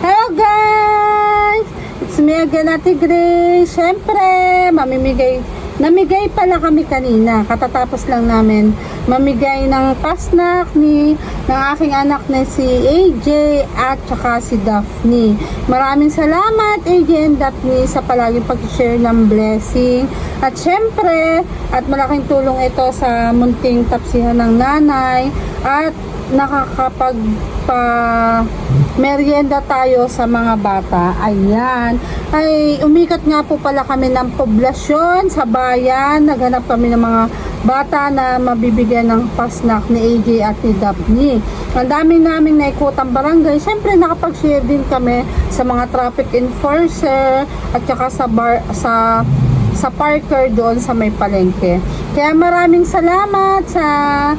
Hello guys! It's me again, Ate Grace. Siyempre, namigay pala kami kanina. Katatapos lang namin mamigay ng pasnak ng aking anak na si AJ at saka si Daphne. Maraming salamat AJ and Daphne sa palaging pag-share ng blessing. At siyempre, at malaking tulong ito sa munting tapsihan ng nanay at merienda tayo sa mga bata. Ayan. Ay, umikat nga po pala kami ng poblasyon sa bayan. Naghanap kami ng mga bata na mabibigyan ng pasnak ni AJ at ni Daphne. Ang dami naming naikutang barangay. Siyempre, nakapag-share din kami sa mga traffic enforcer at saka sa parker doon sa may palengke. Kaya maraming salamat sa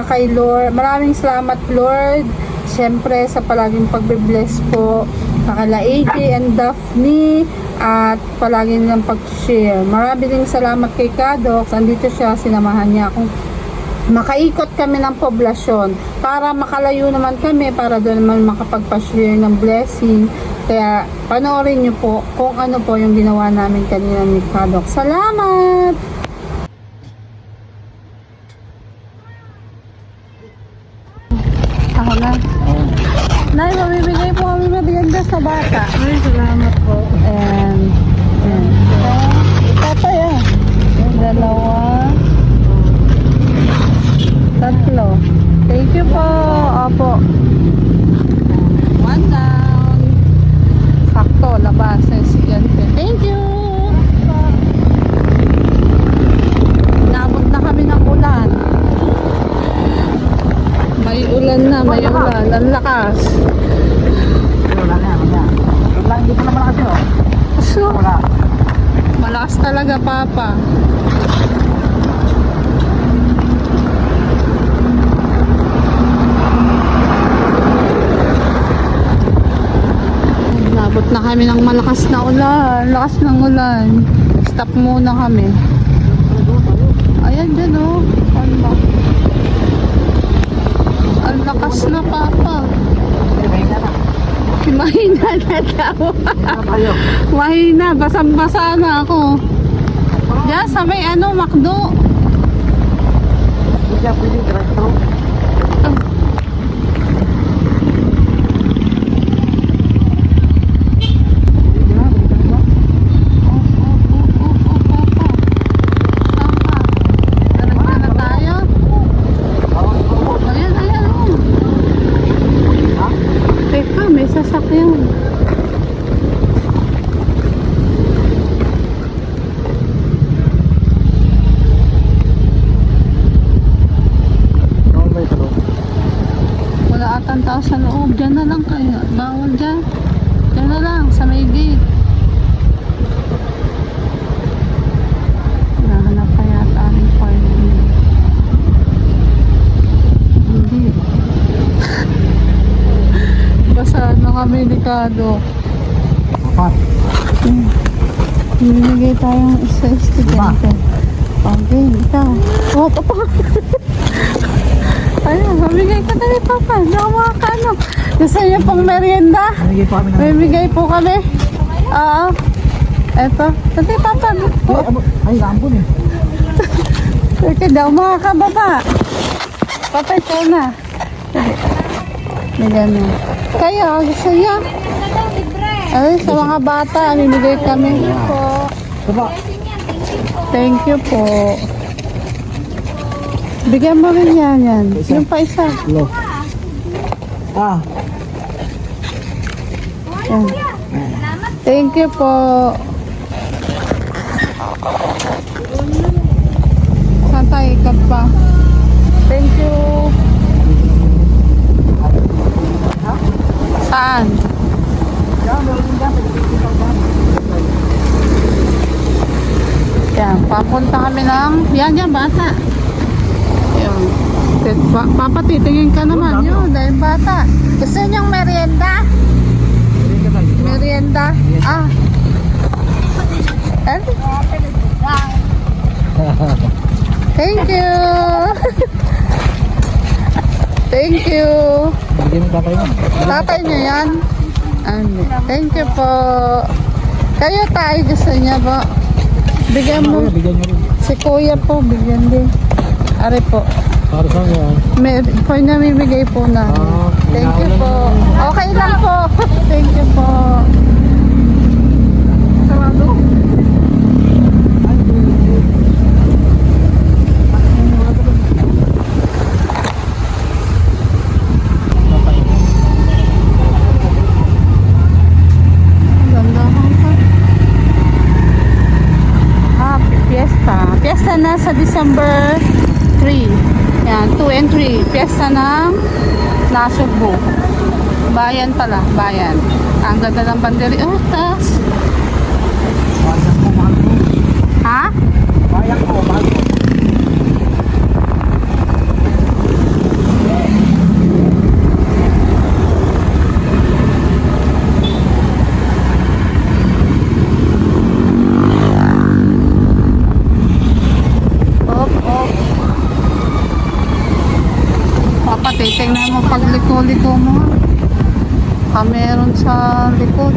kay Lord. Maraming salamat Lord. Siyempre sa palaging pagbe-bless po kakala AJ and Daphne at palagi nilang pag-share. Maraming salamat kay Kadox. Andito siya, sinamahan niya akong makaikot kami ng poblasyon para makalayo naman kami para doon naman makapagpa-share ng blessing. Kaya panoorin niyo po kung ano po yung ginawa namin kanina ni Kadox. Salamat! Ako na. Nay, mamimigay po kami merienda sa bata. Ay, salamat po. And ito yan. Dalawa. Tatlo. Thank you po. Opo. One down. Sakto, labas. Estudyante. Thank you. Naabot na kami ng ulan. May ulan na, may ulan. Ang lakas. Hindi ko naman kasi, oh. So, Wala. malakas talaga, Papa. Nabot na kami ng malakas na ulan. Lakas ng ulan. Stop muna kami. Ayan dyan, oh. Allah. Ang lakas na, Papa. Mahina na daw. Mahina, basang-basa na ako. Diyan sa may McDo. Hindi siya pwede direkto. Sasakyan. Wala atang tao sa loob. Diyan na lang kayo. Bawal dyan. Diyan na lang sa may gate. Nahanap pa yata ang parking. Hindi. Basa na kami delikado. Apat. Binigay tayong isa estudyante. Okay, ikaw. Oh, Papa. Ayun, mamigay ka na ni Papa. Hindi ako makakano. Gusto niyo pong merienda? Namigay po kami ng... Mamigay po kami. Oo. Eto. Kasi Papa. Ay, lampon eh. Kasi daw makakababa. Papa, ito na. Bigyan mo. Kayo, gusto niyo? Ay, sa mga bata, mamimigay kami. Diba? Thank you po. Bigyan mo rin yan. Yung pa isa. Hello. Ah. Yan. Thank you po. Santay, ikat pa. Thank you. Saan? Yan, papunta kami ng... Yan, bata. Yan. Papa, titingin ka naman yun, dahil bata. Gusto niyong merienda? Merienda? Ah. Thank you. Thank you. Bigyan mo tatay mo. Tatay niya yan. Ano? Thank you po. Kayo tayo gusto niya po. Bigyan mo. Bigyan nyo rin. Si kuya po, bigyan din. Are po. Para sa yan. For namimigay po na. Thank you po. Okay lang po. Thank you po. Sarado. Ganda ka. Fiesta. Fiesta na sa December 3. Yan, 2 and 3. Fiesta ng Nasugbu. Bayan pala, bayan. Ang ganda ng banderi. Oh, taas. Bayan ko, mahal ko. Ha? Bayan ko, mahal ko. Op, op. Papa, titingnan mo pag liko-liko mo. Meron sa likod.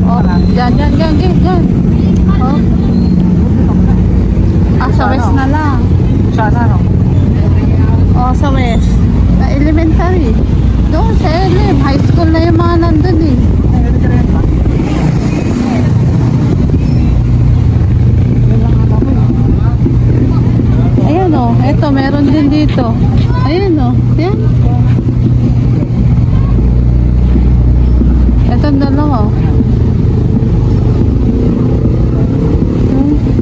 Oh, dyan. Oh. Sa west na lang. Sana, no? Oh, sa west. Sa elementary. Doon sa LM. High school na yung mga nandun eh. Ayan o. Eto, meron din dito. Ayan o. Yan. Eto dalawa o.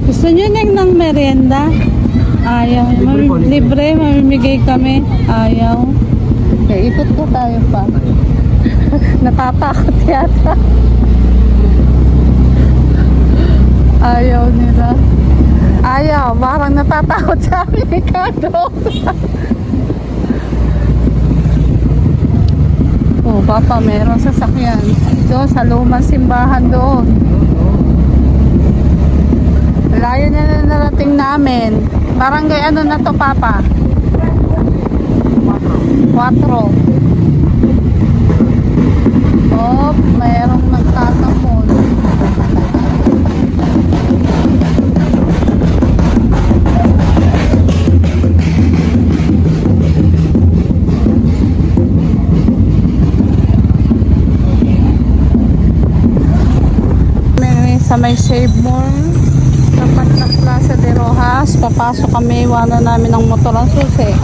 Gusto nyo ng merienda? Ayaw. Libre, mamimigay kami. Ayaw. Okay, ikot po tayo pa. Natatakot yata. Ayaw nila. Ayaw, parang natatakot sa amin ni Kado. Oh, Papa, meron sasakyan. Doon, sa lumang simbahan doon. Layo na narating namin. Barangay ano na to, Papa? 4. Oh, mayroong nagtatapon. Sa may Save More, tapat na Plaza de Rojas, papasok kami, iwanan namin ng motor ang susi.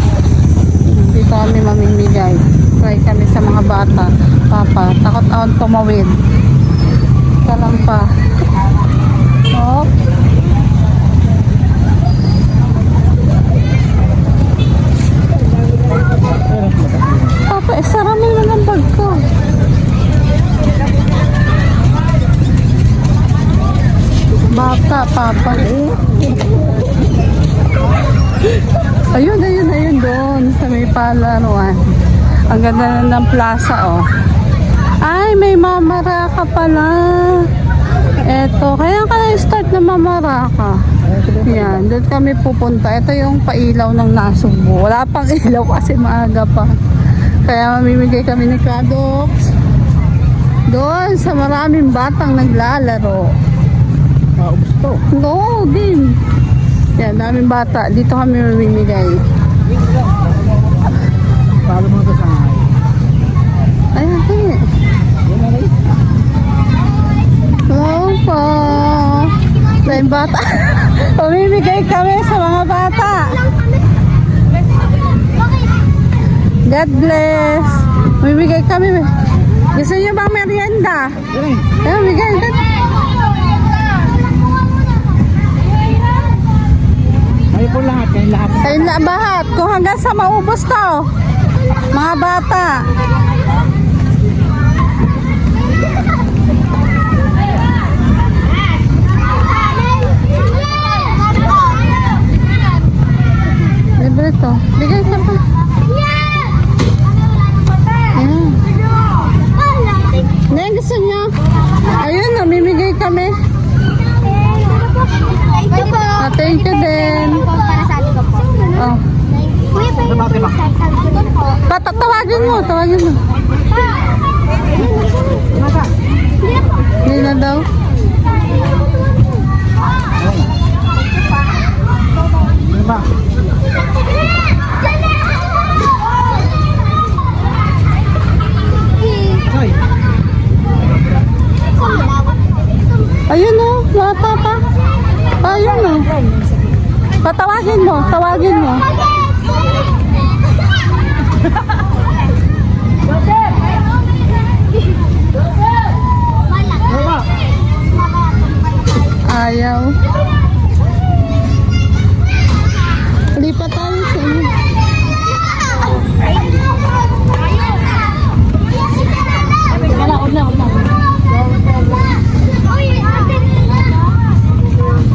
Dito kami mamimigay. Try kami sa mga bata. Papa, takot ako tumawid. Talang pa. Hop. Papa, sara mo naman ang bag ko. Bata, Papa. Ayun doon sa may palaruan. Ang ganda na ng plaza, oh. Ay, may mamaraka pala. Eto, kaya ka na-start na mamaraka. Yan, doon kami pupunta. Ito yung pailaw ng Nasugbu. Wala pang ilaw kasi maaga pa. Kaya mamimigay kami ni Kadox. Doon sa maraming batang naglalaro. Ubus to. Oo, din. Yan, daming bata. Dito kami mamimigay. Palo mo ito sa Ayan, din. Hello po. Daming bata. Mamimigay kami sa mga bata. God bless. Mamimigay kami. Gusto niyo bang merienda? Ayan, bigay. Kayo po lahat, kayo lahat. Kayo na bahat. Kung hanggang sa maubos to. Mga bata. Libre to. Bigay ka pa. Ayan. gusto niya? Ayun, namimigay kami. Ito po. Thank you din. Para sa atin ko po. Oh. Kuya, pwede po Tawagin mo, tawagin mo. Hindi na daw. Ano ba? Ay, Ayun o, bata pa. Ayun o. Patawagin mo, tawagin mo. ano ba? Ayaw. Lipat tayo sa inyo.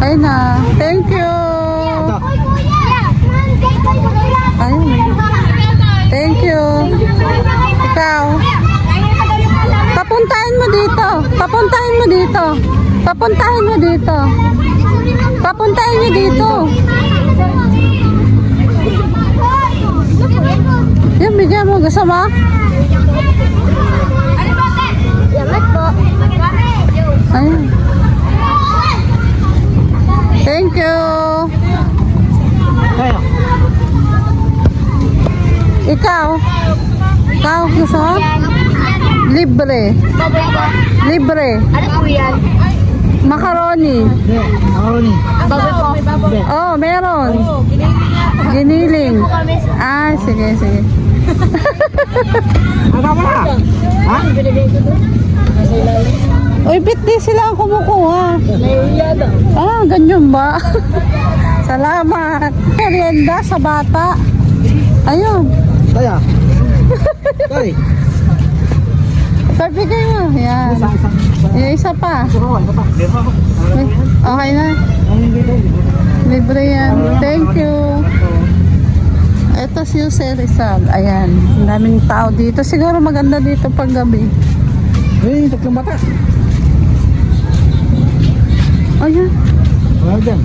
Ayun na. Thank you. Ayun. Thank you. Ikaw. Papuntahin mo dito. Papuntahin mo dito. Papuntahin mo dito. Papuntahin niyo dito. Yan, bigyan mo. Gusto mo? Salamat po. Ayun. Thank you. Tayo. Ikaw. Ikaw, gusto mo? Libre. Baboy po. Libre. Ano po yan? Macaroni. Hindi, macaroni. Baboy po. Hindi. Oh, meron. Giniling. Ah, sige, sige. Ano ka na? Ha? Uy, bit di sila ang kumukuha. Ah, ganyan ba? Salamat. Merienda sa bata. Ayun. Tayo. Tayo. Bigay mo. Yan. Isang. Yung isa pa. Suro, ano pa? Okay na. Libre yan. Thank you. Ito si Jose Rizal. Ayan. Ang daming tao dito. Siguro maganda dito pag gabi. Hey, tatlong bata. Ayan. Wala dyan.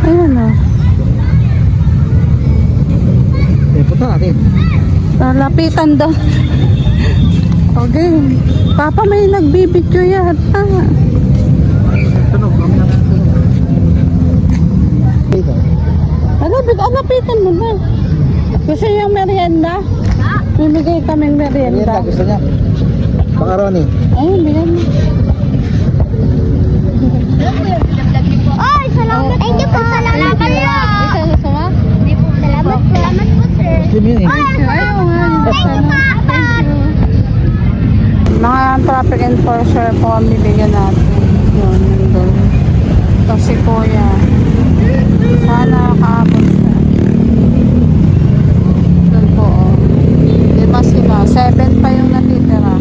Ayan o. Eh, punta natin. Lapitan daw. Okay. Papa, may nagbibidyo yata. Tunog, kami na tunog. Dito. Lapitan mo na. Gusto yung merienda? Bibigay kaming merienda. Gusto niya. Macaroni. Ayun, bigyan mo. Ay, salamat. Thank you po. Salamat po. Ikaw gusto mo? Salamat po. Salamat po, sir. Muslim yun eh. Ayaw nga. Thank you, Papa. Mga traffic enforcer po ang bibigyan natin. Yun, nandun. Ito si Kuya. Sana kaabot siya. Doon po, oh. Diba sila? 7 pa yung natitira.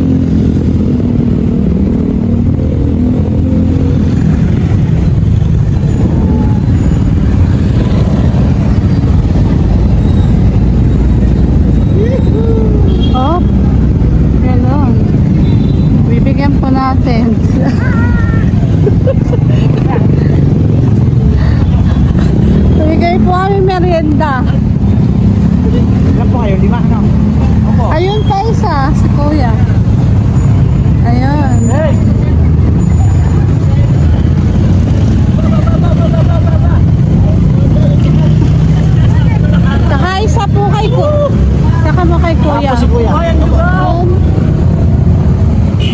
Oh, gano'n. Bibigyan po natin. Bigay po kami merienda. Ilan po kayo? 5, ano? Opo. Ayun pa isa, si Kuya. Ayun. Hey! Saka isa po kay Kuya. Saka mo kay Kuya. Ako si Kuya. Ayun.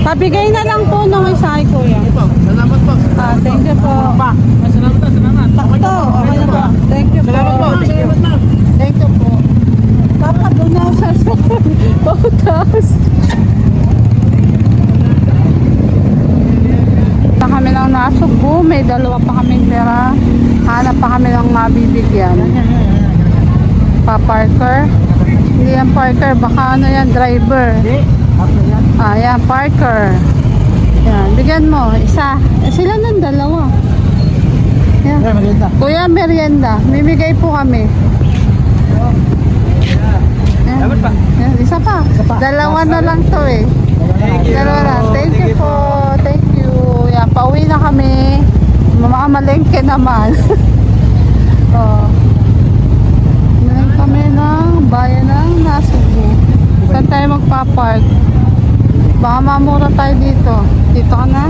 Pabigay na lang po nung isa kay Kuya. Salamat po. Ah, thank you po. Salamat po, salamat. Takto, okay na po. Thank you po. Salamat po. Salamat po. Thank you po. Papa, doon na sa photos. Pa kami lang nasugbo, may dalawa pa kaming pera. Hanap pa kami lang mabibigyan. Pa-parker. Hindi yan parker, baka ano yan, driver. Hindi. Ako yan. Ah, yan, parker. Yan, bigyan mo, isa. Sila ng dalawa. Yan. Eh, maganda. Kuya, merienda. Mimigay po kami. Yan. Dapat pa. Yan, isa pa. Isa pa. Dalawa na lang to eh. Dalawa na. Thank you po. Thank you. Yan, pauwi na kami. Mamamalengke naman. Oh. Ngayon kami ng bayan ng Nasugbu. Saan tayo magpa-park? Baka mamura tayo dito. Dito ka na?